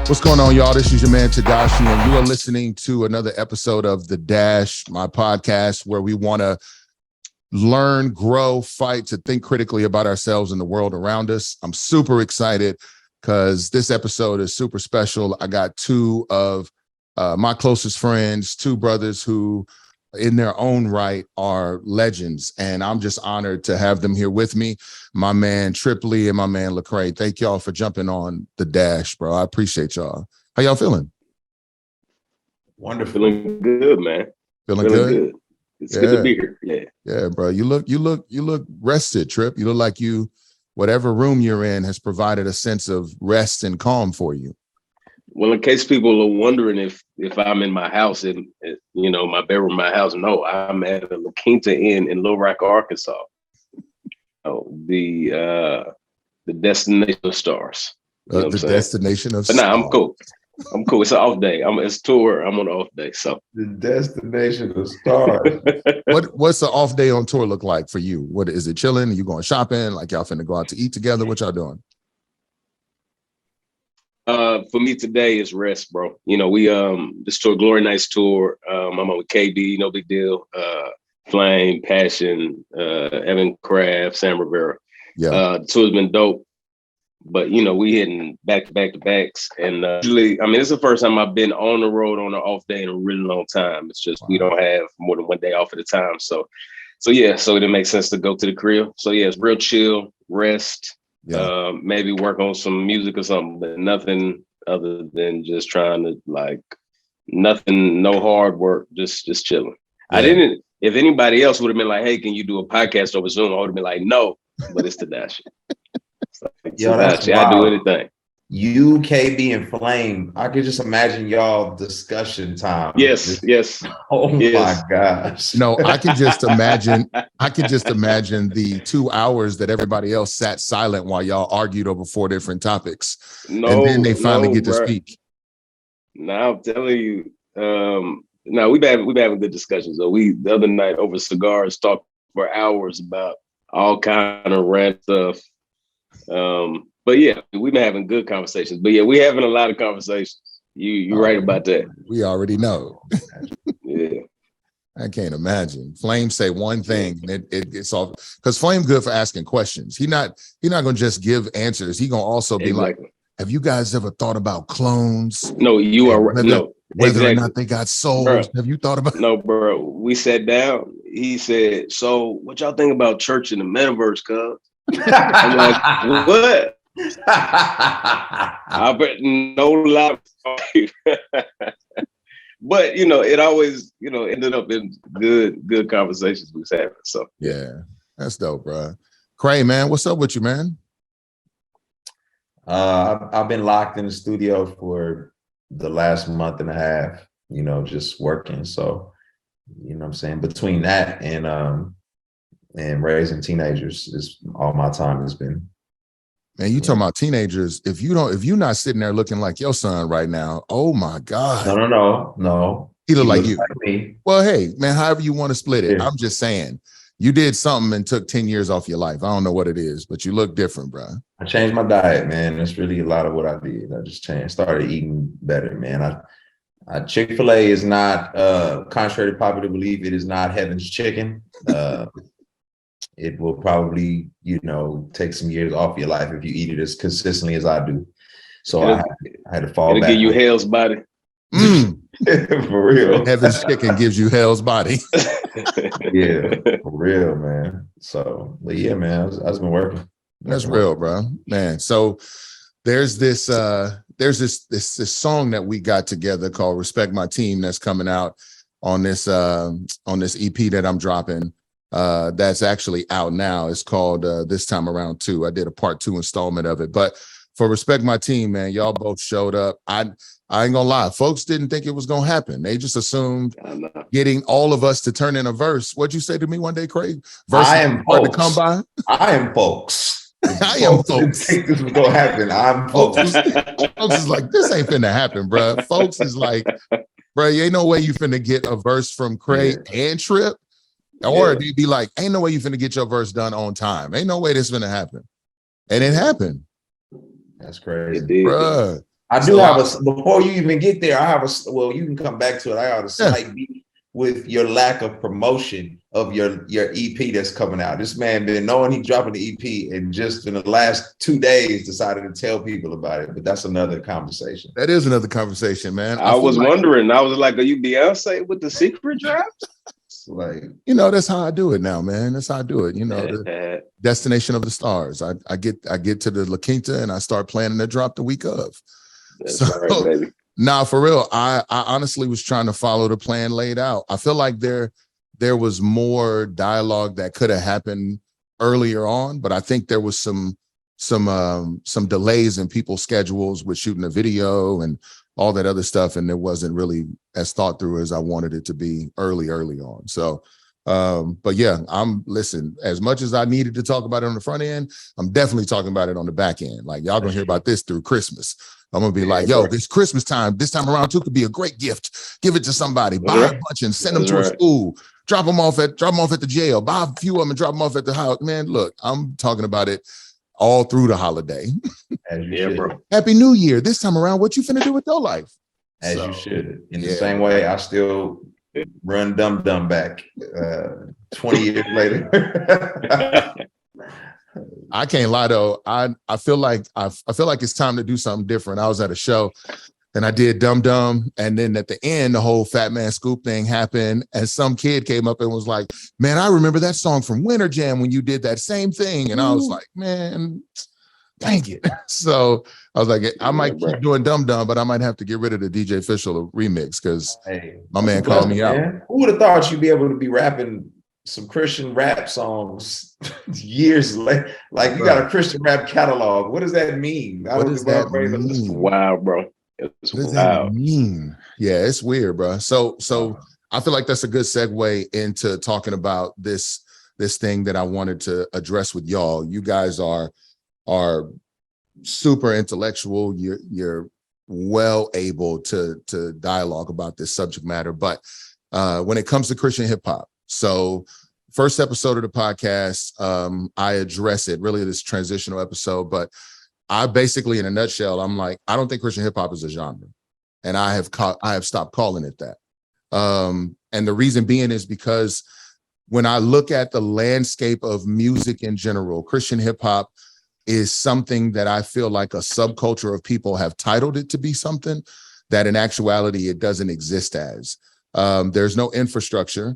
What's going on, y'all? This is your man, Tedashii, and you are listening to another episode of The Dash, my podcast, where we want to learn, grow, fight, to think critically about ourselves and the world around us. I'm super excited because this episode is super special. I got two of my closest friends, two brothers who, in their own right, are legends, and I'm just honored to have them here with me. My man Trip Lee and my man Lecrae. Thank y'all for jumping on The Dash, bro. I appreciate y'all. How y'all feeling? Wonderful. Feeling good, man. Feeling good? It's good to be here. Yeah, bro. You look rested, Trip. You look like whatever room you're in has provided a sense of rest and calm for you. Well, in case people are wondering if I'm in my house, in my bedroom, my house, no, I'm at a La Quinta Inn in Little Rock, Arkansas. Oh, the destination of stars. The destination of stars. But I'm cool. I'm cool. It's an off day. It's tour. I'm on an off day. So the destination of stars. What's the off day on tour look like for you? What is it? Chilling? Are you going shopping? Like y'all finna go out to eat together? What y'all doing? For me today is rest, bro. We this tour, Glory Nights tour. I'm on with KB, no big deal. Flame, Passion, Evan Craft, Sam Rivera. Yeah. The tour's been dope. But we hitting back to backs. And usually, it's the first time I've been on the road on an off day in a really long time. It's just we don't have more than one day off at a time. So it makes sense to go to the crib. So yeah, it's real chill, rest. Yeah. Maybe work on some music or something, but nothing other than just trying to no hard work, just chilling. Yeah. If anybody else would have been like, hey, can you do a podcast over Zoom? I would have been like, no, but it's Tedashii. Tedashii, I do anything. You, KB, and Flame, I could just imagine y'all discussion time. Yes. Oh my gosh. No, I can just imagine the 2 hours that everybody else sat silent while y'all argued over 4 different topics. And then they finally get to speak. Now I'm telling you, we've been having good discussions. So the other night over cigars talked for hours about all kind of rant stuff. But yeah, we've been having good conversations. But yeah, we're having a lot of conversations. You're right about that. We already know. Yeah. I can't imagine. Flame say one thing and it's all because Flame good for asking questions. He not gonna just give answers. He gonna also be like, have you guys ever thought about clones? No, you are right. Whether or not they got souls. Bro, have you thought about? No, bro. We sat down. He said, so what y'all think about church in the metaverse, cuz? I'm like, what? I bet no lie. But it always ended up in good conversations we was having. So yeah, that's dope, bro. Cray, man, what's up with you, man? I've been locked in the studio for the last month and a half, just working. So what I'm saying, between that and raising teenagers is all my time has been. Man, you talking about teenagers? If you're not sitting there looking like your son right now, oh my God. No. He look like you. Like me. Well, hey, man, however you want to split it. Yeah. I'm just saying, you did something and took 10 years off your life. I don't know what it is, but you look different, bro. I changed my diet, man. That's really a lot of what I did. I just started eating better, man. Chick-fil-A is not, contrary to popular belief, it is not heaven's chicken. It will probably, take some years off your life if you eat it as consistently as I do. So I had to fall back. It'll give you hell's body. For real. Heaven's chicken gives you hell's body. Yeah, for real, man. So, but yeah, man, I've been working. That's real, bro. Man, so there's this song that we got together called Respect My Team that's coming out on this EP that I'm dropping. That's actually out now. It's called This Time Around 2. I did a part 2 installment of it. But for Respect My Team, man, y'all both showed up. I ain't gonna lie, folks didn't think it was gonna happen. They just assumed getting all of us to turn in a verse. What'd you say to me one day, Craig? I am folks. To come by? I am folks. I am folks. Didn't think this was gonna happen. I'm folks. Folks is like, this ain't finna happen, bro. Folks is like, bro, ain't no way you finna get a verse from Craig and Trip. Or they'd be like, ain't no way you finna get your verse done on time. Ain't no way this finna happen. And it happened. That's crazy. Bruh. I do have before you even get there, I have well, you can come back to it. I have a slight beat with your lack of promotion of your EP that's coming out. This man been knowing he dropping the EP and just in the last 2 days decided to tell people about it. But that's another conversation. That is another conversation, man. I was wondering. I was like, are you Beyonce with the secret drops? Like, that's how I do it now, man. That's how I do it. The Destination of the Stars. I get to the La Quinta and I start planning to drop the week of. That's right, baby. Nah, for real. I honestly was trying to follow the plan laid out. I feel like there was more dialogue that could have happened earlier on, but I think there was some delays in people's schedules with shooting a video and all that other stuff, and it wasn't really as thought through as I wanted it to be early on. So, but yeah, listen, as much as I needed to talk about it on the front end, I'm definitely talking about it on the back end. Like, y'all gonna hear about this through Christmas. I'm gonna be like, yo, it's Christmas time. This time around too could be a great gift. Give it to somebody, buy a bunch and send them to a school, drop them off at the jail, buy a few of them and drop them off at the house. Man, look, I'm talking about it all through the holiday. Bro. Happy New Year. This time around, what you finna do with your life? As you should. In the same way, I still run Dum Dum back 20 years later. I can't lie though. I feel like it's time to do something different. I was at a show and I did Dum Dum, and then at the end, the whole Fat Man Scoop thing happened, and some kid came up and was like, "Man, I remember that song from Winter Jam when you did that same thing." And I was like, "Man, dang it!" So I was like, "I might keep doing Dum Dum, but I might have to get rid of the DJ Official remix because my man called me out." Who would have thought you'd be able to be rapping some Christian rap songs years later? Like, you got a Christian rap catalog. What does that mean? What does that mean? Wow, bro. It's what does that mean? Yeah, it's weird, bro. So I feel like that's a good segue into talking about this thing that I wanted to address with y'all. You guys are super intellectual. You're well able to dialogue about this subject matter. But when it comes to Christian hip hop, so first episode of the podcast, I address it, really this transitional episode, but I basically, in a nutshell, I'm like, I don't think Christian hip hop is a genre, and I have stopped calling it that. And the reason being is because when I look at the landscape of music in general, Christian hip hop is something that I feel like a subculture of people have titled it to be something that in actuality it doesn't exist as. There's no infrastructure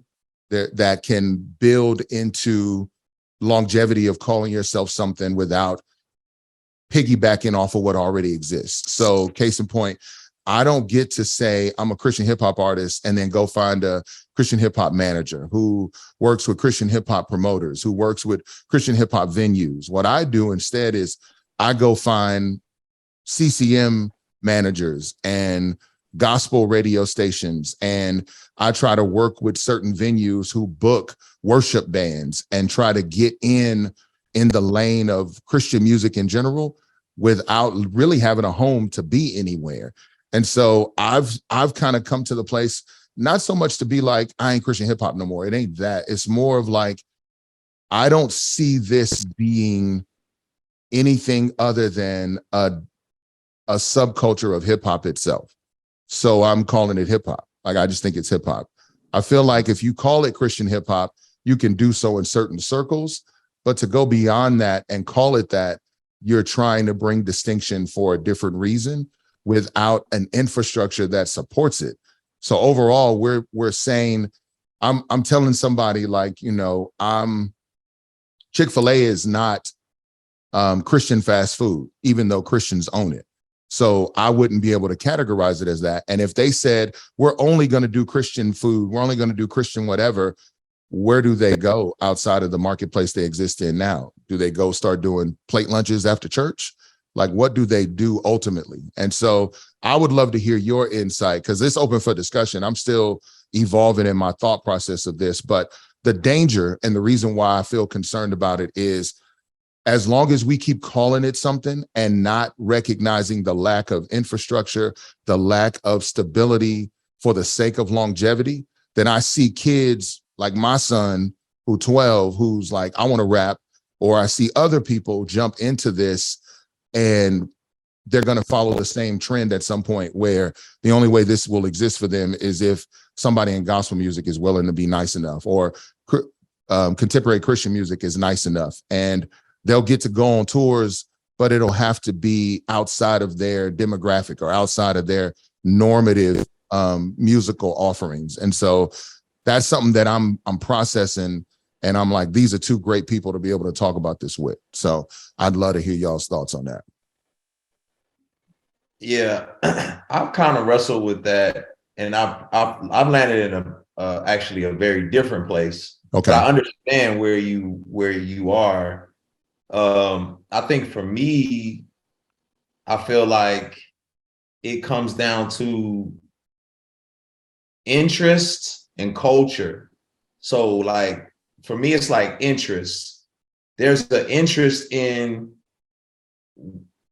that can build into longevity of calling yourself something without piggybacking off of what already exists. So case in point, I don't get to say I'm a Christian hip hop artist and then go find a Christian hip hop manager who works with Christian hip hop promoters, who works with Christian hip hop venues. What I do instead is I go find CCM managers and gospel radio stations, and I try to work with certain venues who book worship bands and try to get in the lane of Christian music in general without really having a home to be anywhere. And so I've kind of come to the place, not so much to be like, I ain't Christian hip hop no more. It ain't that. It's more of like, I don't see this being anything other than a subculture of hip hop itself. So I'm calling it hip hop. Like, I just think it's hip hop. I feel like if you call it Christian hip hop, you can do so in certain circles, but to go beyond that and call it that, you're trying to bring distinction for a different reason without an infrastructure that supports it. So overall, we're saying, I'm telling somebody like, Chick-fil-A is not Christian fast food, even though Christians own it. So I wouldn't be able to categorize it as that. And if they said, we're only going to do Christian food, we're only going to do Christian whatever, where do they go outside of the marketplace they exist in now? Do they go start doing plate lunches after church? Like, what do they do ultimately? And so I would love to hear your insight, because it's open for discussion. I'm still evolving in my thought process of this, but the danger and the reason why I feel concerned about it is, as long as we keep calling it something and not recognizing the lack of infrastructure, the lack of stability for the sake of longevity, then I see kids like my son, who's 12, who's like, I want to rap, or I see other people jump into this and they're going to follow the same trend at some point, where the only way this will exist for them is if somebody in gospel music is willing to be nice enough, or contemporary Christian music is nice enough, and they'll get to go on tours, but it'll have to be outside of their demographic or outside of their normative musical offerings. And so that's something that I'm processing, and I'm like, these are two great people to be able to talk about this with. So I'd love to hear y'all's thoughts on that. Yeah, I've kind of wrestled with that, and I've landed in actually a very different place. Okay. But I understand where you are. I think for me, I feel like it comes down to interest and culture. So like for me, it's like interest. There's the interest in,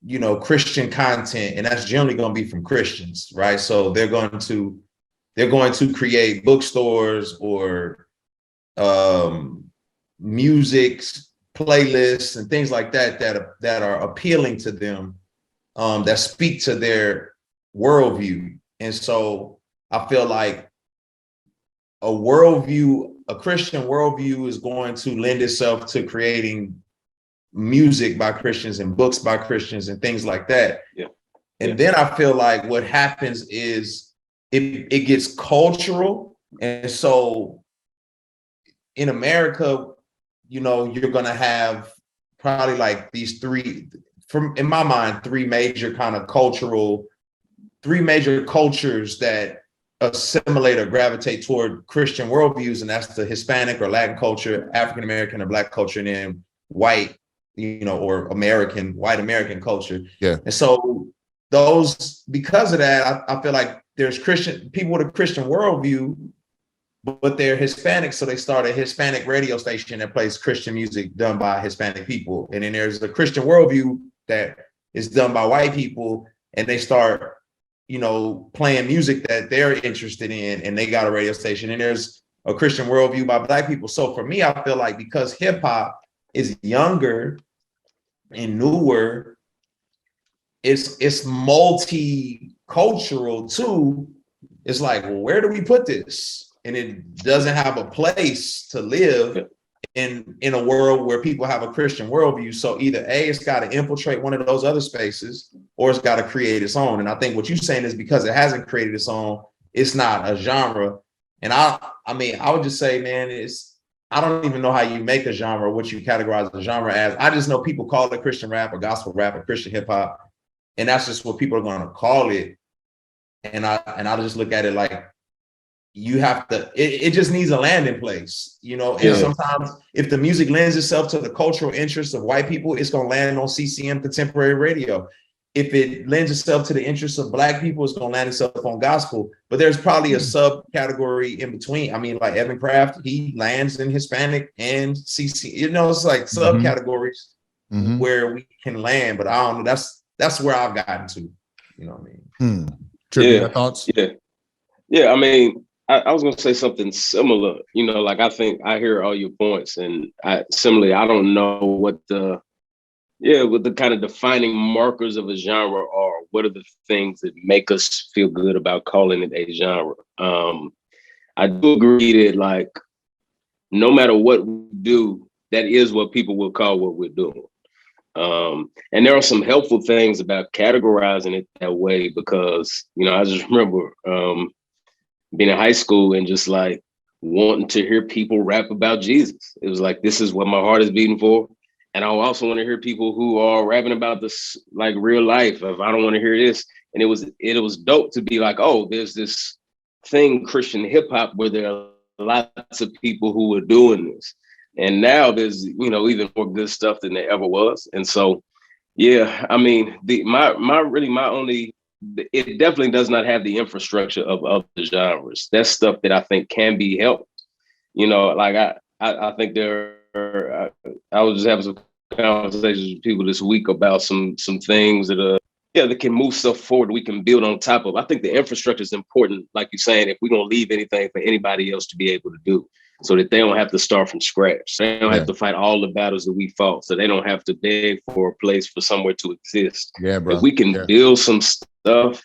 you know, Christian content, and that's generally going to be from Christians, right? So they're going to create bookstores or music playlists and things like that that are appealing to them, that speak to their worldview. And so I feel like a Christian worldview is going to lend itself to creating music by Christians and books by Christians and things like that. Yeah. And then I feel like what happens is it gets cultural. And so in America, you know, you're going to have probably like these in my mind, three major cultures that assimilate or gravitate toward Christian worldviews. And that's the Hispanic or Latin culture, African American or Black culture, and then white, you know, or white American culture. Yeah. And so because of that, I feel like there's people with a Christian worldview, but they're Hispanic. So they start a Hispanic radio station that plays Christian music done by Hispanic people. And then there's a Christian worldview that is done by white people, and they start, you know, playing music that they're interested in, and they got a radio station. And there's a Christian worldview by Black people. So for me, I feel like because hip hop is younger and newer, it's multicultural too. It's like, well, where do we put this? And it doesn't have a place to live in a world where people have a Christian worldview. So either A, it's got to infiltrate one of those other spaces, or it's got to create its own. And I think what you're saying is because it hasn't created its own, it's not a genre. And I mean, I would just say, man, I don't even know how you make a genre, what you categorize a genre as. I just know people call it Christian rap or gospel rap or Christian hip hop. And that's just what people are going to call it. And I just look at it like, you have to, it just needs a landing place, you know. And sometimes if the music lends itself to the cultural interests of white people, it's going to land on CCM contemporary radio. If it lends itself to the interests of Black people, it's going to land itself on gospel. But there's probably a subcategory in between. I mean, like Evan Kraft, he lands in Hispanic and CC, you know, it's like subcategories where we can land. But I don't know, that's where I've gotten to, you know what I mean? Trip, your thoughts? Yeah, I mean, I was going to say something similar, you know, like I think I hear all your points, and similarly, I don't know what the kind of defining markers of a genre are. What are the things that make us feel good about calling it a genre? I do agree that like, no matter what we do, that is what people will call what we're doing. And there are some helpful things about categorizing it that way, because, you know, I just remember, being in high school and just like wanting to hear people rap about Jesus. It was like, this is what my heart is beating for. And I also want to hear people who are rapping about this, like real life. If I don't want to hear this. And it was dope to be like, oh, there's this thing, Christian hip hop, where there are lots of people who are doing this. And now there's, you know, even more good stuff than there ever was. And so, yeah, I mean, it definitely does not have the infrastructure of other genres. That's stuff that I think can be helped. You know, like I think I was just having some conversations with people this week about some things that that can move stuff forward, we can build on top of. I think the infrastructure is important, like you're saying, if we're gonna leave anything for anybody else to be able to do. so that they don't have to start from scratch. They don't have to fight all the battles that we fought. So they don't have to beg for a place for somewhere to exist. Yeah, bro. If we can build some stuff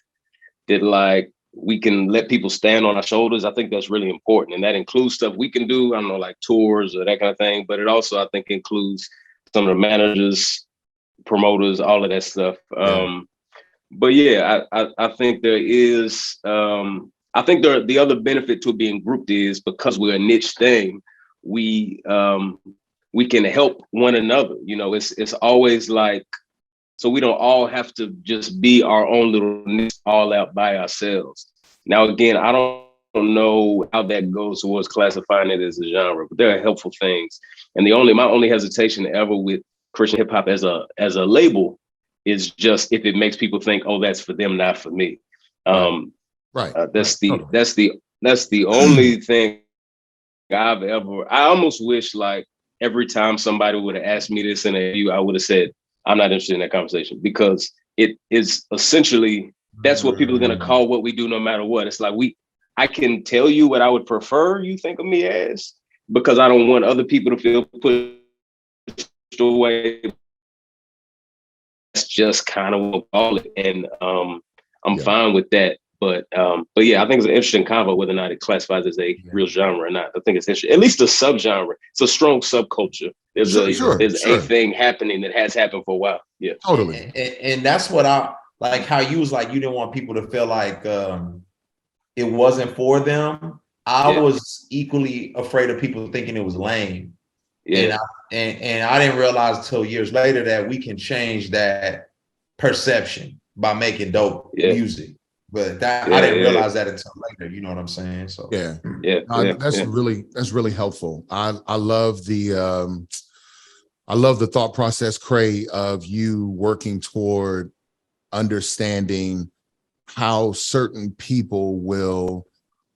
that like we can let people stand on our shoulders, I think that's really important. And that includes stuff we can do, I don't know, like tours or that kind of thing. But it also, I think, includes some of the managers, promoters, all of that stuff. But yeah, I think there is, I think the other benefit to being grouped is because we're a niche thing, we can help one another. You know, it's always like, so we don't all have to just be our own little niche all out by ourselves. Now, again, I don't know how that goes towards classifying it as a genre, but there are helpful things. And my only hesitation ever with Christian hip hop as a label is just if it makes people think, oh, that's for them, not for me. That's the only thing I almost wish like every time somebody would have asked me this in a interview, I would have said, I'm not interested in that conversation, because it is essentially, that's what people are going to call what we do no matter what. It's like I can tell you what I would prefer you think of me as, because I don't want other people to feel pushed away. That's just kind of what we call it. And I'm fine with that. But yeah, I think it's an interesting convo whether or not it classifies as a real genre or not. I think it's interesting, at least a subgenre. It's a strong subculture. There's a thing happening that has happened for a while. Yeah, totally. And that's what I like. How you was like, you didn't want people to feel like it wasn't for them. I was equally afraid of people thinking it was lame. Yeah, and I didn't realize till years later that we can change that perception by making dope music. But that I didn't realize that until later. You know what I'm saying? So that's really helpful. I love the thought process, Cray, of you working toward understanding how certain people will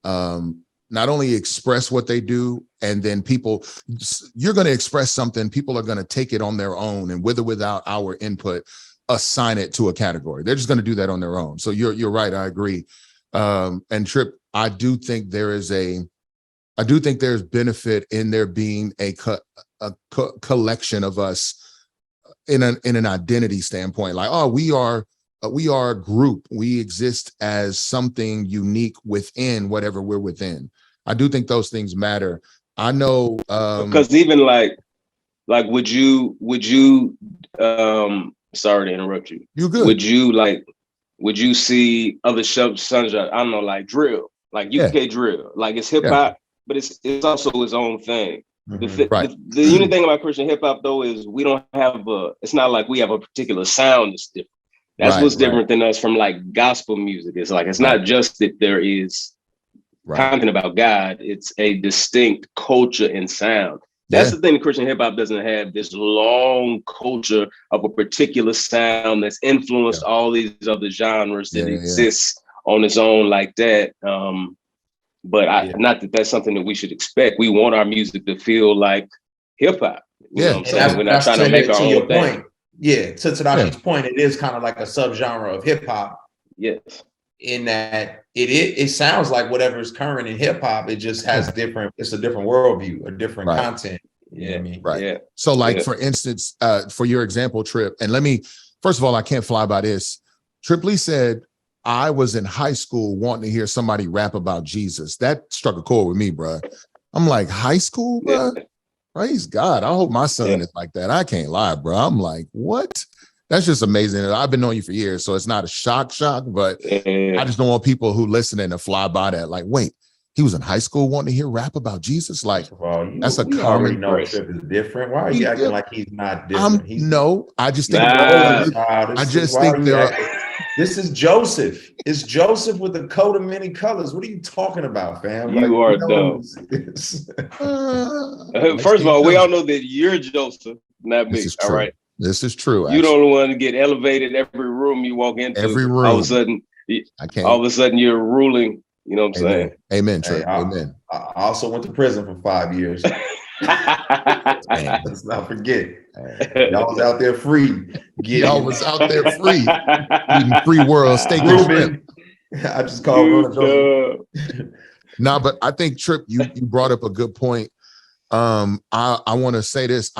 not only express what they do, and then you're going to express something, people are going to take it on their own, and with or without our input, assign it to a category. They're just going to do that on their own. So you're right. I agree. And Trip, I do think there's benefit in there being a collection of us in an identity standpoint. Like, oh, we are a group. We exist as something unique within whatever we're within. I do think those things matter. I know because even like would you sorry to interrupt you. You're good. Would you see other subgenres? I don't know, like drill, like UK drill, like it's hip hop, but it's also its own thing. The unique thing about Christian hip hop though is we don't have it's not like we have a particular sound that's different. That's what's different than us from like gospel music. It's like, it's not just that there is content about God, it's a distinct culture and sound. That's the thing that Christian hip hop doesn't have, this long culture of a particular sound that's influenced all these other genres that exists on its own like that. But not that that's something that we should expect. We want our music to feel like hip hop. You know what I'm saying? We're not trying to make our own thing. Yeah, to Tedashii's point, it is kind of like a subgenre of hip hop. Yes. In that it sounds like whatever is current in hip hop, it just has it's a different worldview, a different content. You know what I mean? Right. Yeah. So like for instance, for your example, Trip, and first of all, I can't fly by this. Trip Lee said, I was in high school wanting to hear somebody rap about Jesus. That struck a chord with me, bro. I'm like, high school, bro? Praise God. I hope my son is like that. I can't lie, bro. I'm like, what? That's just amazing. I've been knowing you for years, so it's not a shock, but I just don't want people who listening to fly by that. Like, wait, he was in high school wanting to hear rap about Jesus? Like, that's a common Trip is different. Why are you acting like he's not different? I just think this is Joseph. It's Joseph with a coat of many colors. What are you talking about, fam? You are dumb. First of all, we all know that you're Joseph, not me. All right. This is true. You don't want to get elevated every room you walk into. Every room. All of a sudden you're ruling. You know what I'm saying? Amen, Trey. Amen. I also went to prison for 5 years. Let's not forget. Y'all was out there free. Y'all was out there free. Eating free world steak and shrimp. I just called No, but I think Trip, you brought up a good point. I want to say this.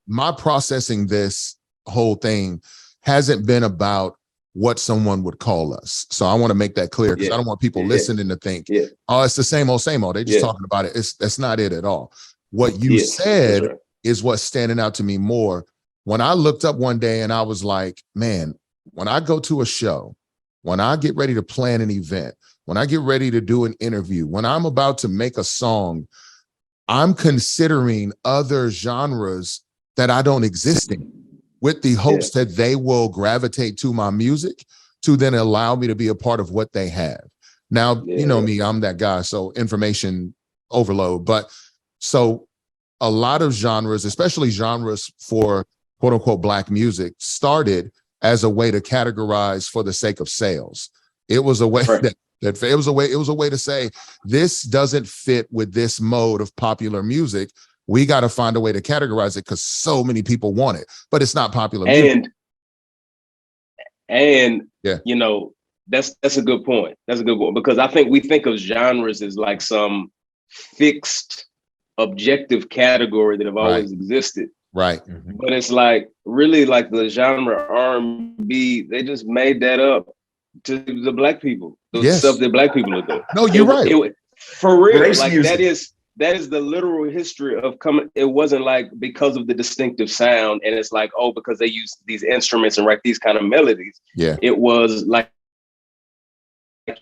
My processing this whole thing hasn't been about what someone would call us. So I want to make that clear because I don't want people listening to think, oh, it's the same old, same old. They're just talking about it. That's not it at all. What you said is what's standing out to me more. When I looked up one day and I was like, man, when I go to a show, when I get ready to plan an event, when I get ready to do an interview, when I'm about to make a song, I'm considering other genres that I don't exist in, with the hopes that they will gravitate to my music to then allow me to be a part of what they have. Now, you know me, I'm that guy, so information overload. But so a lot of genres, especially genres for quote unquote Black music, started as a way to categorize for the sake of sales. It was a way that it was a way to say, this doesn't fit with this mode of popular music. We got to find a way to categorize it because so many people want it, but it's not popular music. And you know, that's a good point. That's a good point, because I think we think of genres as like some fixed objective category that have always existed. Right. But it's like really like the genre R&B, they just made that up to the Black people, the stuff that Black people are doing. No, you're right. For real, like that is the literal history of coming. It wasn't like because of the distinctive sound, and it's like, oh, because they use these instruments and write these kind of melodies. Yeah, it was like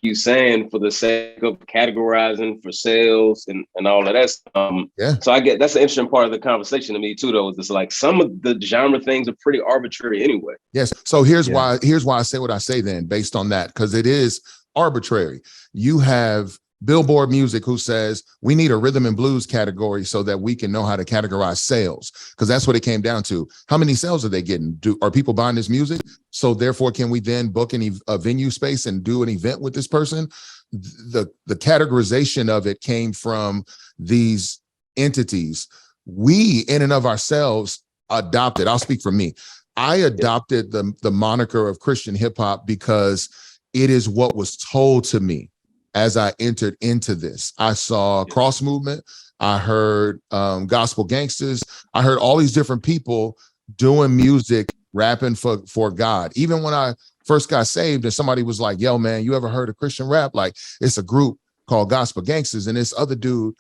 you saying, for the sake of categorizing for sales and all of that. So I get that's an interesting part of the conversation to me too, though. Is it's like some of the genre things are pretty arbitrary anyway. Yes. So here's why I say what I say then, based on that, because it is arbitrary. You have Billboard Music who says we need a rhythm and blues category so that we can know how to categorize sales, because that's what it came down to. How many sales are they getting? Are people buying this music? So therefore, can we then book a venue space and do an event with this person? The categorization of it came from these entities. We, in and of ourselves, adopted. I'll speak for me. I adopted the moniker of Christian hip hop because it is what was told to me as I entered into this. I saw Cross Movement. I heard Gospel Gangsters. I heard all these different people doing music, rapping for God. Even when I first got saved and somebody was like, yo, man, you ever heard of Christian rap? Like, it's a group called Gospel Gangsters and this other dude,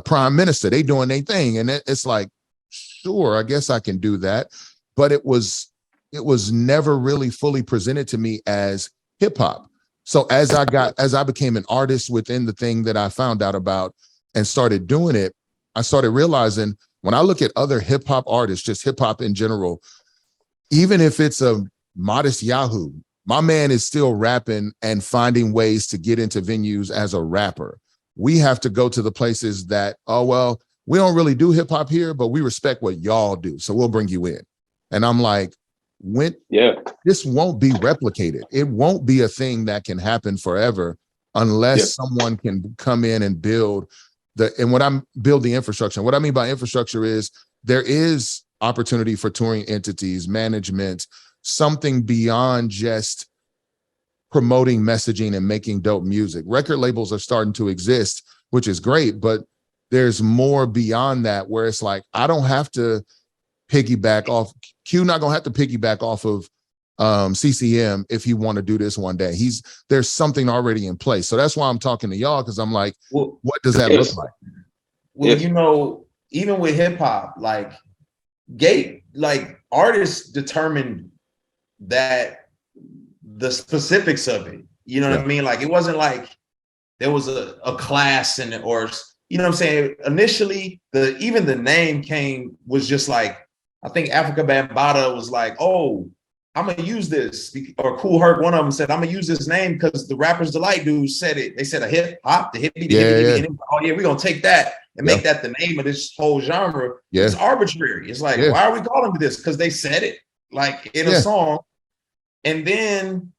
Prime Minister, they doing their thing. And it's like, sure, I guess I can do that. But it was never really fully presented to me as hip hop. So as I became an artist within the thing that I found out about and started doing it, I started realizing when I look at other hip hop artists, just hip hop in general, even if it's a Modest Yahoo, my man is still rapping and finding ways to get into venues as a rapper. We have to go to the places that, oh, well, we don't really do hip hop here, but we respect what y'all do. So we'll bring you in. And I'm like, this won't be replicated. It won't be a thing that can happen forever unless someone can come in and build the infrastructure. What I mean by infrastructure is there is opportunity for touring entities, management, something beyond just promoting messaging and making dope music. Record labels are starting to exist, which is great, but there's more beyond that where it's like, I don't have to piggyback off. Q not gonna have to piggyback off of CCM if he want to do this one day. There's something already in place. So that's why I'm talking to y'all, because I'm like, what does that look like? Well, you know, even with hip hop, like artists determined that the specifics of it. You know what I mean? Like, it wasn't like there was a class or you know what I'm saying? Initially, even the name was just like, I think Africa Bambaataa was like, oh, I'm gonna use this. Or Kool Herc, one of them said, I'm gonna use this name because the Rappers Delight dude said it. They said a hip hop, the hippie, hippie. And oh yeah, we're gonna take that and make that the name of this whole genre. It's arbitrary. It's like, why are we calling it this? Because they said it like in a song. And then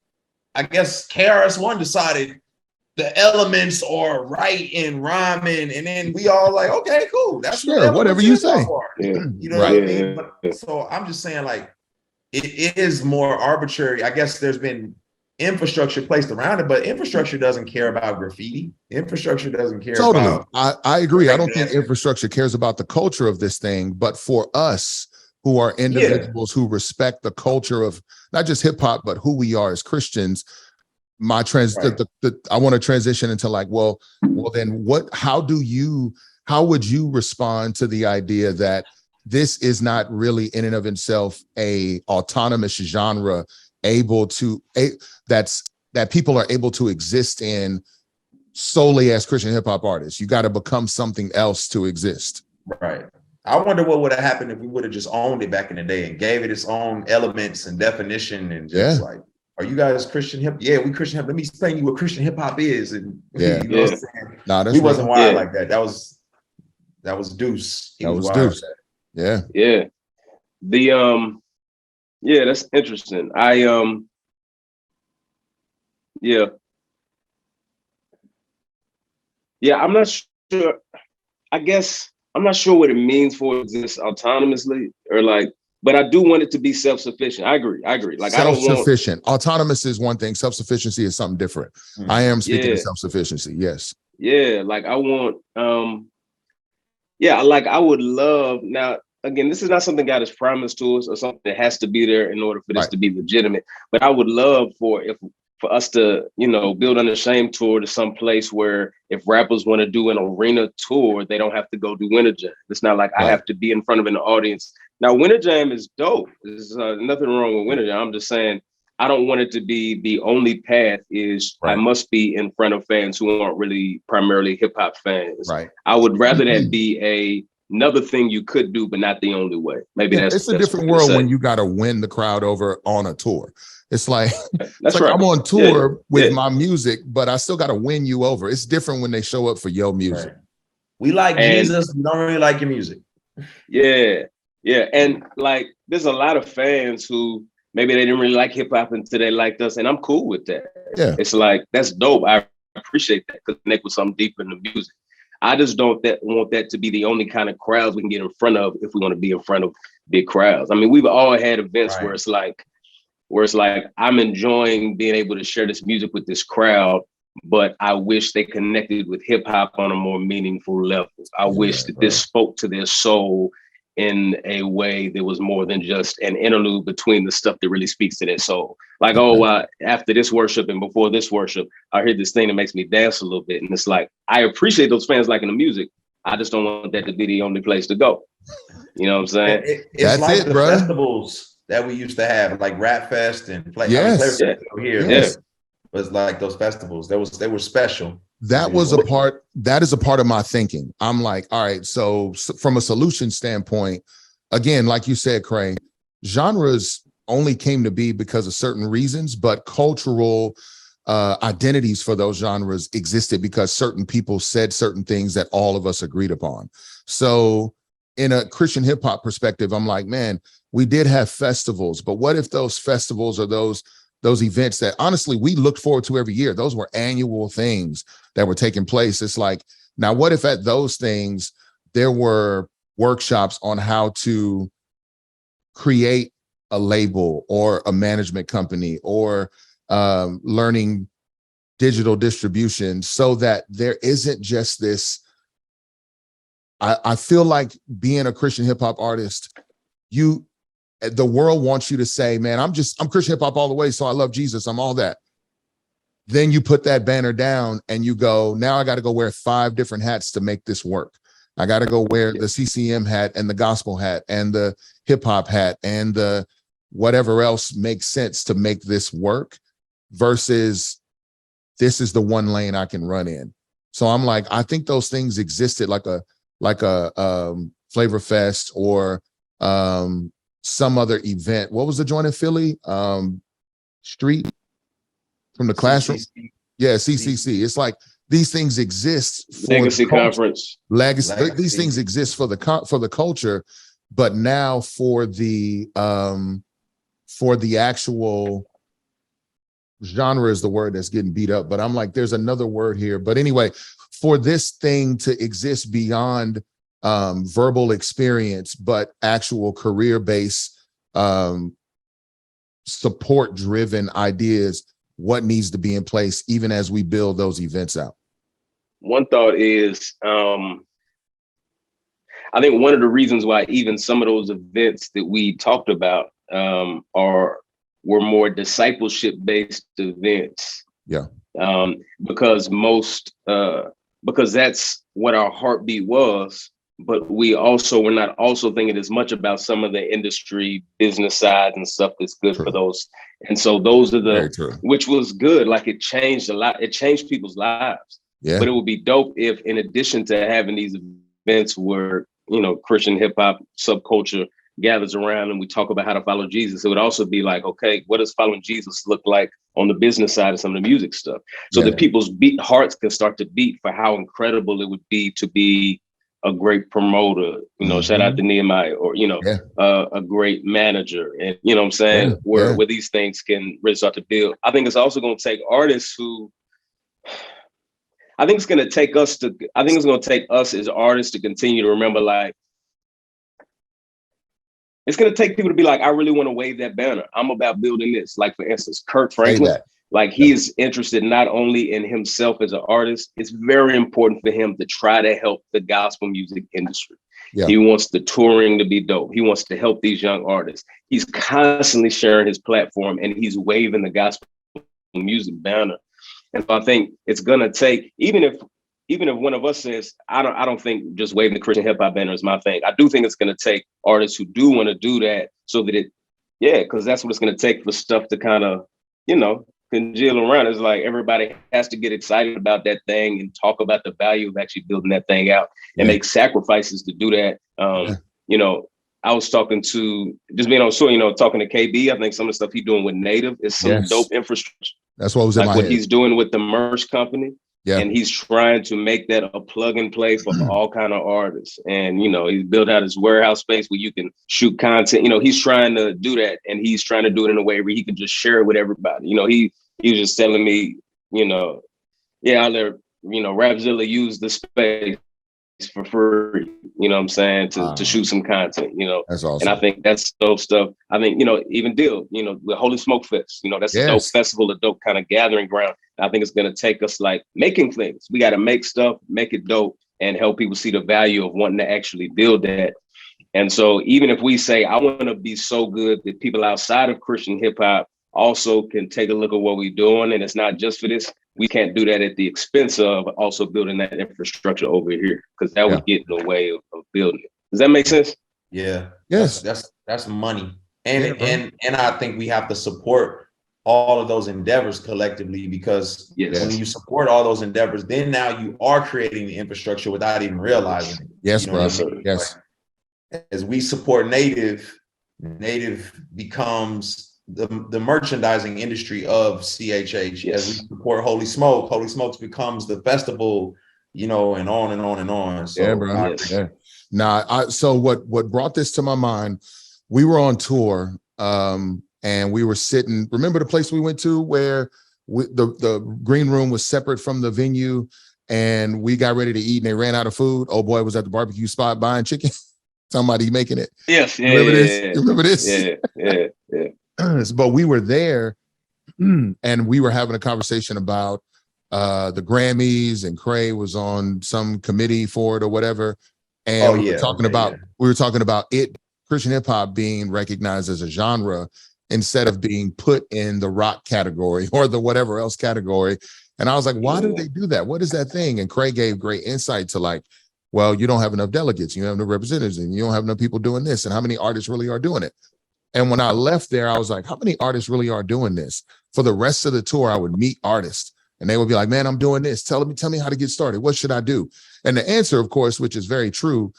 I guess KRS-One decided the elements are right in rhyming, and then we all like, okay, cool. That's whatever you say. You know what I mean? But, so I'm just saying, like, it is more arbitrary. I guess there's been infrastructure placed around it, but infrastructure doesn't care about graffiti. Infrastructure doesn't care Totally. about. I agree. I don't think infrastructure cares about the culture of this thing, but for us who are individuals who respect the culture of not just hip hop, but who we are as Christians, I want to transition into like, well, then how would you respond to the idea that this is not really in and of itself a autonomous genre that people are able to exist in solely as Christian hip hop artists? You got to become something else to exist. Right. I wonder what would have happened if we would have just owned it back in the day and gave it its own elements and definition and just like, are you guys Christian hip? Yeah, we Christian hip. Let me explain you what Christian hip hop is. And you know what I'm saying? Nah, we wasn't wild like that. That was Deuce. That was Deuce. Yeah. Yeah. That's interesting. I'm not sure. I guess I'm not sure what it means for it to exist autonomously but I do want it to be self-sufficient. I agree. Like self-sufficient. Autonomous is one thing. Self-sufficiency is something different. Mm-hmm. I am speaking of self-sufficiency. Yes. Yeah. Like I want, I would love now. Again, this is not something God has promised to us or something that has to be there in order for this to be legitimate. But I would love for us to, build Unashamed tour to some place where if rappers want to do an arena tour, they don't have to go do Winter Jam. It's not like I have to be in front of an audience. Now, Winter Jam is dope. There's nothing wrong with Winter Jam. I'm just saying, I don't want it to be the only path is I must be in front of fans who aren't really primarily hip hop fans. Right. I would rather that be another thing you could do, but not the only way. Maybe it's a different world when you got to win the crowd over on a tour. It's like, I'm on tour with my music, but I still got to win you over. It's different when they show up for your music. Right. We like Jesus. We don't really like your music. Yeah. Yeah. And like, there's a lot of fans who maybe they didn't really like hip hop until they liked us. And I'm cool with that. Yeah. It's like, that's dope. I appreciate that because connect with something deeper in the music. I just don't want that to be the only kind of crowds we can get in front of if we want to be in front of big crowds. I mean, we've all had events where it's like I'm enjoying being able to share this music with this crowd, but I wish they connected with hip hop on a more meaningful level. I wish that this spoke to their soul in a way that was more than just an interlude between the stuff that really speaks to their soul. Like, after this worship and before this worship, I heard this thing that makes me dance a little bit. And it's like, I appreciate those fans liking the music. I just don't want that to be the only place to go. You know what I'm saying? It's like the festivals that we used to have, like Rap Fest and Play. Yes. It was like those festivals. They were special. That is a part of my thinking. I'm like, all right, so from a solution standpoint, again, like you said, Craig, genres only came to be because of certain reasons, but cultural identities for those genres existed because certain people said certain things that all of us agreed upon. So in a Christian hip hop perspective, I'm like, man, we did have festivals, but what if those festivals are those events that honestly we looked forward to every year? Those were annual things that were taking place. It's like, now what if at those things there were workshops on how to create a label or a management company or learning digital distribution so that there isn't just this. I feel like being a Christian hip hop artist, the world wants you to say, man, I'm Christian hip hop all the way. So I love Jesus. I'm all that. Then you put that banner down and you go, now I got to go wear 5 different hats to make this work. I got to go wear the CCM hat and the gospel hat and the hip hop hat and the whatever else makes sense to make this work versus this is the one lane I can run in. So I'm like, I think those things existed like a Flavor Fest or some other event. What was the joint in Philly? Street from the classroom. CCC. Yeah, CCC. It's like these things exist for Legacy Conference. Legacy. These things exist for the culture, but now for the actual genre is the word that's getting beat up. But I'm like, there's another word here. But anyway, for this thing to exist beyond verbal experience, but actual career-based, support-driven ideas, what needs to be in place even as we build those events out? One thought is, I think one of the reasons why even some of those events that we talked about were more discipleship-based events. Yeah. Because because that's what our heartbeat was, but we're not also thinking as much about some of the industry business side and stuff that's good for those. And so those are which was good. Like it changed a lot. It changed people's lives. Yeah. But it would be dope if, in addition to having these events where, Christian hip hop subculture gathers around and we talk about how to follow Jesus, it would also be like, okay, what does following Jesus look like on the business side of some of the music stuff? So that people's hearts can start to beat for how incredible it would be to be a great promoter, shout out to Nehemiah, or, a great manager. And, what I'm saying, where these things can really start to build. I think it's also going to take artists who, I think it's going to take us as artists to continue to remember, like, it's going to take people to be like, I really want to wave that banner. I'm about building this. Like, for instance, Kirk Franklin, like he is interested not only in himself as an artist, it's very important for him to try to help the gospel music industry. Yeah. He wants the touring to be dope. He wants to help these young artists. He's constantly sharing his platform and he's waving the gospel music banner. And so I think it's gonna take, even if one of us says, I don't think just waving the Christian hip hop banner is my thing. I do think it's gonna take artists who do want to do that, so that because that's what it's gonna take for stuff to kind of, congeal around. It's like everybody has to get excited about that thing and talk about the value of actually building that thing out and make sacrifices to do that. I was talking to, just being on tour, talking to KB. I think some of the stuff he's doing with Native is some dope infrastructure. That's what was in my what head. He's doing with the merch company. Yeah. And he's trying to make that a plug and play for all kind of artists. And, he's built out his warehouse space where you can shoot content. He's trying to do that, and he's trying to do it in a way where he can just share it with everybody. He was just telling me, out there, Rapzilla used the space for free, to shoot some content, That's awesome. And I think that's dope stuff. I think, even Deal, the Holy Smoke Fest, that's a dope festival, a dope kind of gathering ground. I think it's going to take us like making things. We got to make stuff, make it dope, and help people see the value of wanting to actually build that. And so even if we say, I want to be so good that people outside of Christian hip hop also can take a look at what we're doing, and it's not just for this, we can't do that at the expense of also building that infrastructure over here, because that would get in the way of building it. Does that make sense? Yeah. Yes. That's money. And I think we have to support all of those endeavors collectively, because when you support all those endeavors, then now you are creating the infrastructure without even realizing it. Yes, bro. Yes. As we support Native becomes the merchandising industry of CHH. As we support Holy Smokes becomes the festival, and on and on and on. So, bro. So what brought this to my mind, we were on tour, and we were sitting, remember the place we went to where the green room was separate from the venue, and we got ready to eat and they ran out of food. Oh boy was at the barbecue spot buying chicken. Somebody making it. Yes. Remember this? Yeah. But we were there and we were having a conversation about the Grammys, and Cray was on some committee for it or whatever. And we were talking about it, Christian hip hop being recognized as a genre instead of being put in the rock category or the whatever else category. And I was like, why do they do that? What is that thing? And Cray gave great insight to like, well, you don't have enough delegates, you don't have no representatives, and you don't have enough people doing this, and how many artists really are doing it. And when I left there, I was like, how many artists really are doing this? For the rest of the tour, I would meet artists and they would be like, man, I'm doing this. Tell me how to get started. What should I do? And the answer, of course, which is very true,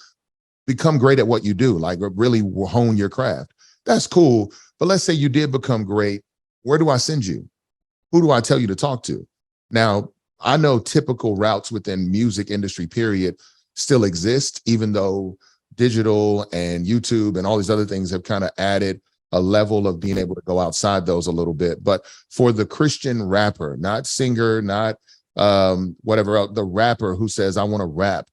become great at what you do, like really hone your craft. That's cool. But let's say you did become great. Where do I send you? Who do I tell you to talk to? Now, I know typical routes within music industry, period, still exist, even though digital and YouTube and all these other things have kind of added a level of being able to go outside those a little bit. But for the Christian rapper, not singer, not whatever else, the rapper who says, I want to rap,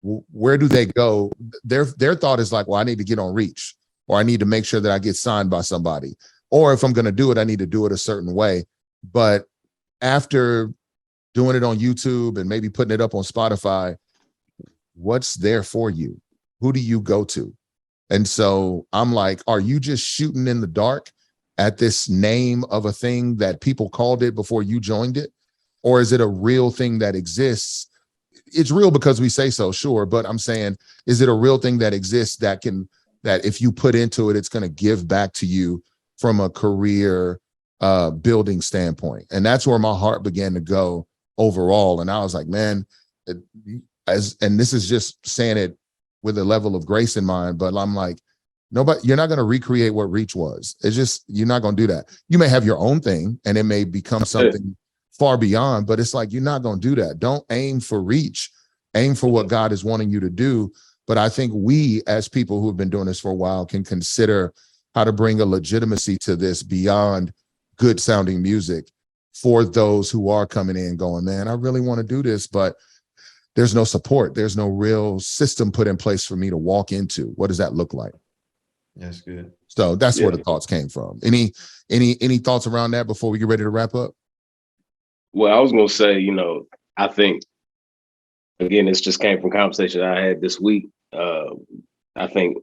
where do they go? Their thought is like, well, I need to get on Reach, or I need to make sure that I get signed by somebody, or if I'm going to do it, I need to do it a certain way. But after doing it on YouTube and maybe putting it up on Spotify, what's there for you? Who do you go to? And so I'm like, are you just shooting in the dark at this name of a thing that people called it before you joined it? Or is it a real thing that exists? It's real because we say so, sure. But I'm saying, is it a real thing that exists that if you put into it, it's going to give back to you from a career building standpoint? And that's where my heart began to go overall. And I was like, man, and this is just saying it with a level of grace in mind, but I'm like, you're not going to recreate what Reach was. It's just, you're not going to do that. You may have your own thing and it may become something far beyond, but it's like, you're not going to do that. Don't aim for Reach, aim for what God is wanting you to do. But I think we, as people who have been doing this for a while, can consider how to bring a legitimacy to this beyond good sounding music for those who are coming in going, man, I really want to do this, but there's no support. There's no real system put in place for me to walk into. What does that look like? That's good. So that's where the thoughts came from. Any thoughts around that before we get ready to wrap up? Well, I was going to say, I think, again, this just came from conversation I had this week. I think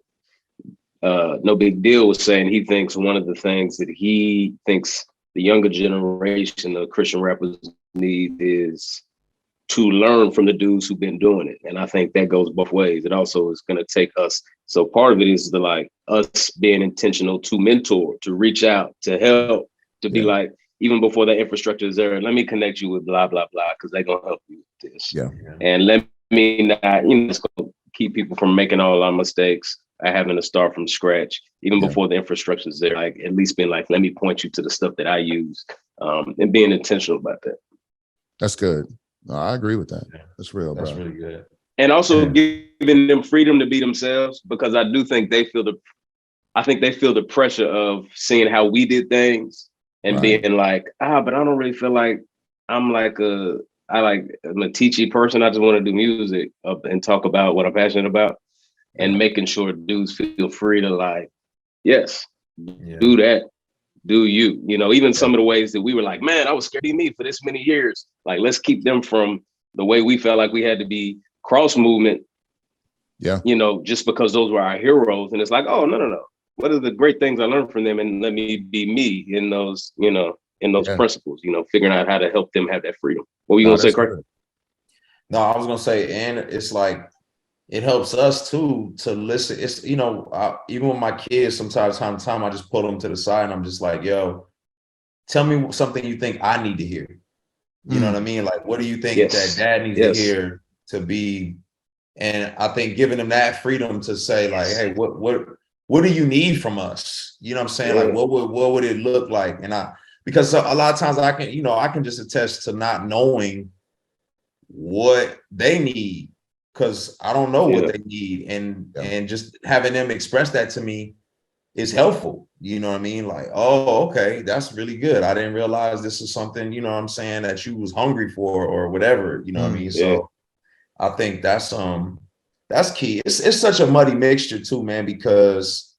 No Big Deal was saying he thinks one of the things that he thinks the younger generation of Christian rappers need is to learn from the dudes who've been doing it. And I think that goes both ways. It also is going to take us. So part of it is us being intentional to mentor, to reach out, to help, to be like, even before the infrastructure is there, let me connect you with blah, blah, blah, because they're going to help you with this. Yeah. And let me not, it's going to keep people from making all our mistakes, having to start from scratch, even before the infrastructure is there, like at least being like, let me point you to the stuff that I use, and being intentional about that. That's good. No, I agree with that. That's real, bro. That's really good. And also giving them freedom to be themselves, because I do think they feel the pressure of seeing how we did things and being like, but I don't really feel like I'm a teachy person. I just want to do music and talk about what I'm passionate about, and making sure dudes feel free to do that, do you, even some of the ways that we were like, man, I was scared to be me for this many years. Like, let's keep them from the way we felt like we had to be cross movement, just because those were our heroes. And it's like, oh, no. What are the great things I learned from them? And let me be me in those, in those principles, figuring out how to help them have that freedom. What were you going to say, Craig? No, I was going to say, and it's like, it helps us too to listen. It's, even with my kids, sometimes time to time, I just pull them to the side and I'm just like, yo, tell me something you think I need to hear. You know what I mean? Like, what do you think that dad needs to hear to be? And I think giving them that freedom to say like, hey, what do you need from us? You know what I'm saying? Like, what would it look like? And because a lot of times I can just attest to not knowing what they need, because I don't know what they need. And just having them express that to me is helpful. You know what I mean? Like, oh, okay, that's really good. I didn't realize this is something, you know what I'm saying, that you was hungry for or whatever, you know what I mean? So I think that's key. It's such a muddy mixture too, man, because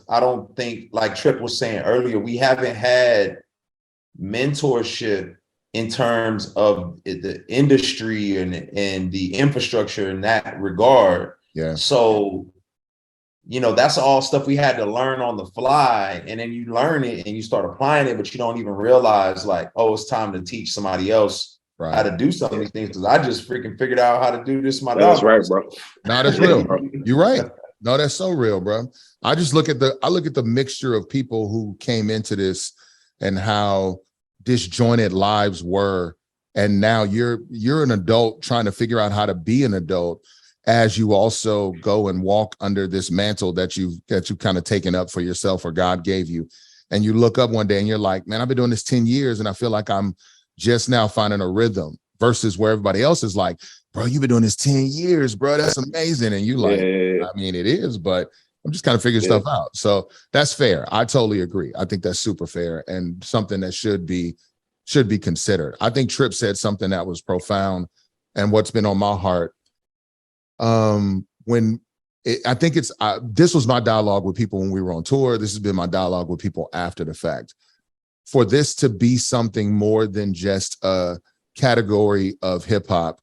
I don't think, like Trip was saying earlier, we haven't had mentorship in terms of the industry and the infrastructure in that regard. Yeah. So, that's all stuff we had to learn on the fly. And then you learn it and you start applying it, but you don't even realize like, oh, it's time to teach somebody else how to do some of these things. Because I just freaking figured out how to do this myself. That's right, bro. No, that's real. You're right. No, that's so real, bro. I just look at the mixture of people who came into this and how disjointed lives were. And now you're an adult trying to figure out how to be an adult as you also go and walk under this mantle that you've kind of taken up for yourself or God gave you. And you look up one day and you're like, man, I've been doing this 10 years and I feel like I'm just now finding a rhythm, versus where everybody else is like, bro, you've been doing this 10 years, bro. That's amazing. And you like, I mean, it is, but I'm just kind of figuring stuff out. So that's fair. I totally agree. I think that's super fair and something that should be considered. I think Trip said something that was profound and what's been on my heart. When I think it's this was my dialogue with people when we were on tour. This has been my dialogue with people after the fact. For this to be something more than just a category of hip hop,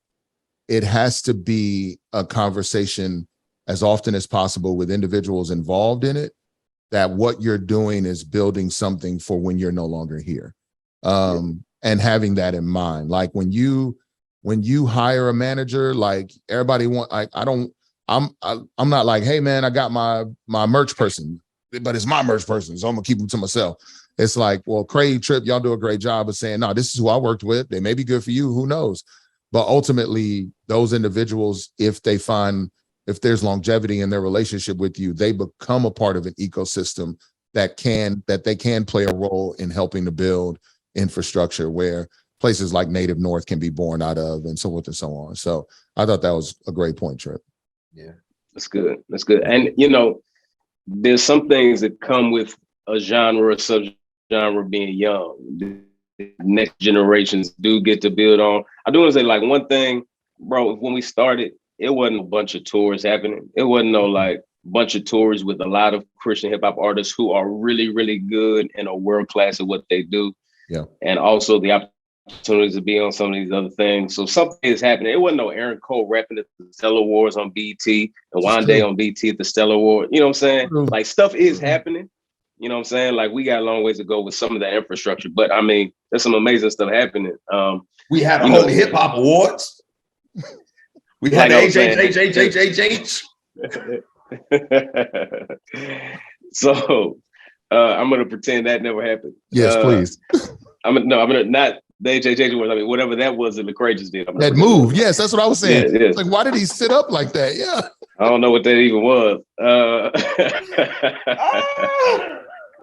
it has to be a conversation as often as possible with individuals involved in it, that what you're doing is building something for when you're no longer here. And having that in mind, like when you hire a manager, like everybody I'm not like, hey man, I got my merch person, but it's my merch person, so I'm gonna keep them to myself. It's like, well, Craig, Trip, y'all do a great job of saying, no, this is who I worked with. They may be good for you, who knows? But ultimately, those individuals, if there's longevity in their relationship with you, they become a part of an ecosystem that they can play a role in helping to build infrastructure where places like Native North can be born out of, and so forth and so on. So I thought that was a great point, Trip. Yeah, that's good. That's good. And there's some things that come with a genre or subgenre being young. The next generations do get to build on. I do want to say, like, one thing, bro, when we started, it wasn't a bunch of tours happening. It wasn't no like bunch of tours with a lot of Christian hip hop artists who are really, really good and are world class at what they do. Yeah. And also the opportunities to be on some of these other things. So something is happening. It wasn't no Aaron Cole rapping at the Stellar Awards on BT and Wande on BT at the Stellar Award. You know what I'm saying? Like, stuff is happening. You know what I'm saying? Like, we got a long ways to go with some of that infrastructure. But I mean, there's some amazing stuff happening. We had the Holy Hip Hop Awards. We had the HHHHHH. So I'm gonna pretend that never happened. Yes, please. I'm gonna not the HHH Awards. I mean, whatever that was that Lecrae just did. That move. Yes, that's what I was saying. Yeah. Like, why did he sit up like that? Yeah. I don't know what that even was.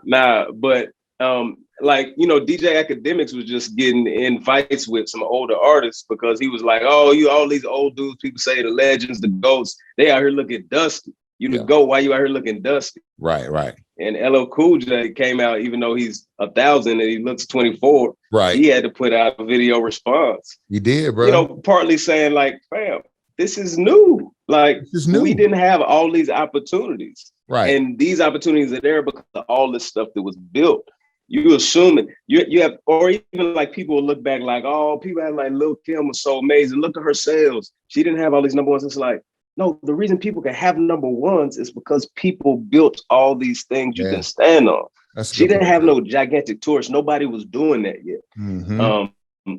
Nah, but DJ Academics was just getting in fights with some older artists because he was like, oh, all these old dudes, people say the legends, the GOATs, they out here looking dusty. You the GOAT, why you out here looking dusty? Right. And LL Cool J came out, even though he's 1,000 and he looks 24. Right. He had to put out a video response. He did, bro. Partly saying like, fam, this is new. Like, we didn't have all these opportunities. Right. And these opportunities are there because of all this stuff that was built. You assuming you have, or even like people will look back like, oh, people had like Lil' Kim was so amazing. Look at her sales. She didn't have all these number ones. It's like, no, the reason people can have number ones is because people built all these things you can stand on. She didn't have no gigantic tours. Nobody was doing that yet. Mm-hmm.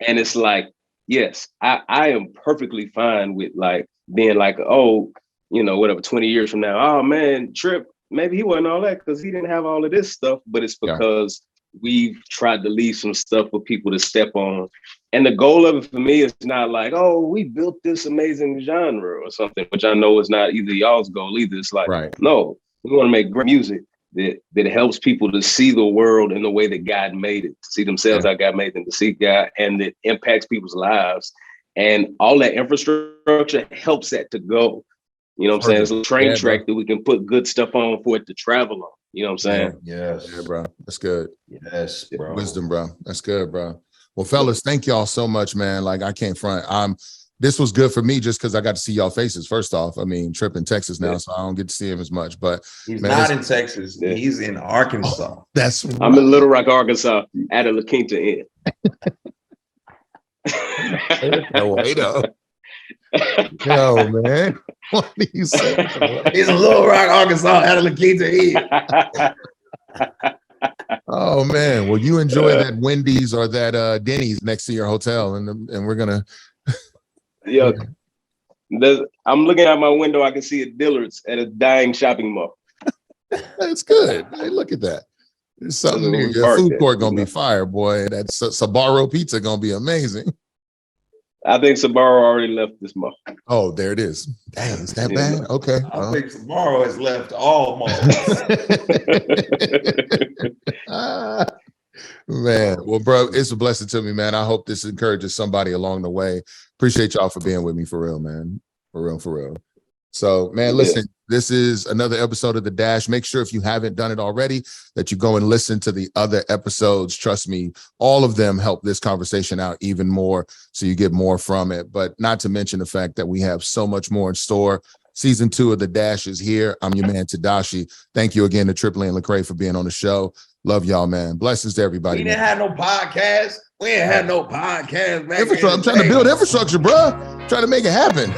And it's like, yes, I am perfectly fine with like being like, oh, 20 years from now, oh man, Trip, maybe he wasn't all that because he didn't have all of this stuff, but it's because we've tried to leave some stuff for people to step on. And the goal of it for me is not like, oh, we built this amazing genre or something, which I know is not either y'all's goal either. It's like, no, we want to make great music that helps people to see the world in the way that God made it, to see themselves how God made them, to see God, and that impacts people's lives. And all that infrastructure helps that to go. You know what I'm saying? It's a train track that we can put good stuff on for it to travel on. You know what I'm saying? Yes. Yeah, bro. That's good. Yes, bro. Wisdom, bro. That's good, bro. Well, fellas, thank y'all so much, man. Like, I can't front. This was good for me just because I got to see y'all faces. First off, I mean, Trip in Texas now, so I don't get to see him as much. But he's not in Texas. Yeah. He's in Arkansas. Oh, that's right. I'm in Little Rock, Arkansas, at a La Quinta Inn. No way, though. Yo, man. What do you say? He's in Little Rock, Arkansas, at a La Quinta Inn. Oh man, well, you enjoy that Wendy's or that Denny's next to your hotel, and we're gonna. Yeah, I'm looking out my window. I can see a Dillard's at a dying shopping mall. That's good. Hey, look at that. There's something near your food court gonna be fire, boy. That Sbarro pizza gonna be amazing. I think Sbarro already left this mall. Oh, there it is. Damn, is that bad? Okay. I think Sbarro has left all malls. Man, well, bro, it's a blessing to me, man. I hope this encourages somebody along the way. Appreciate y'all for being with me, for real, man. For real. So, man, listen, this is another episode of The Dash. Make sure if you haven't done it already that you go and listen to the other episodes. Trust me, all of them help this conversation out even more so you get more from it. But not to mention the fact that we have so much more in store, Season 2 of The Dash is here. I'm your man, Tedashii. Thank you again to Trip Lee and Lecrae for being on the show. Love y'all, man. Blessings to everybody. We didn't have no podcast. We ain't had no podcast, man. I'm trying to build infrastructure, bro. Trying to make it happen.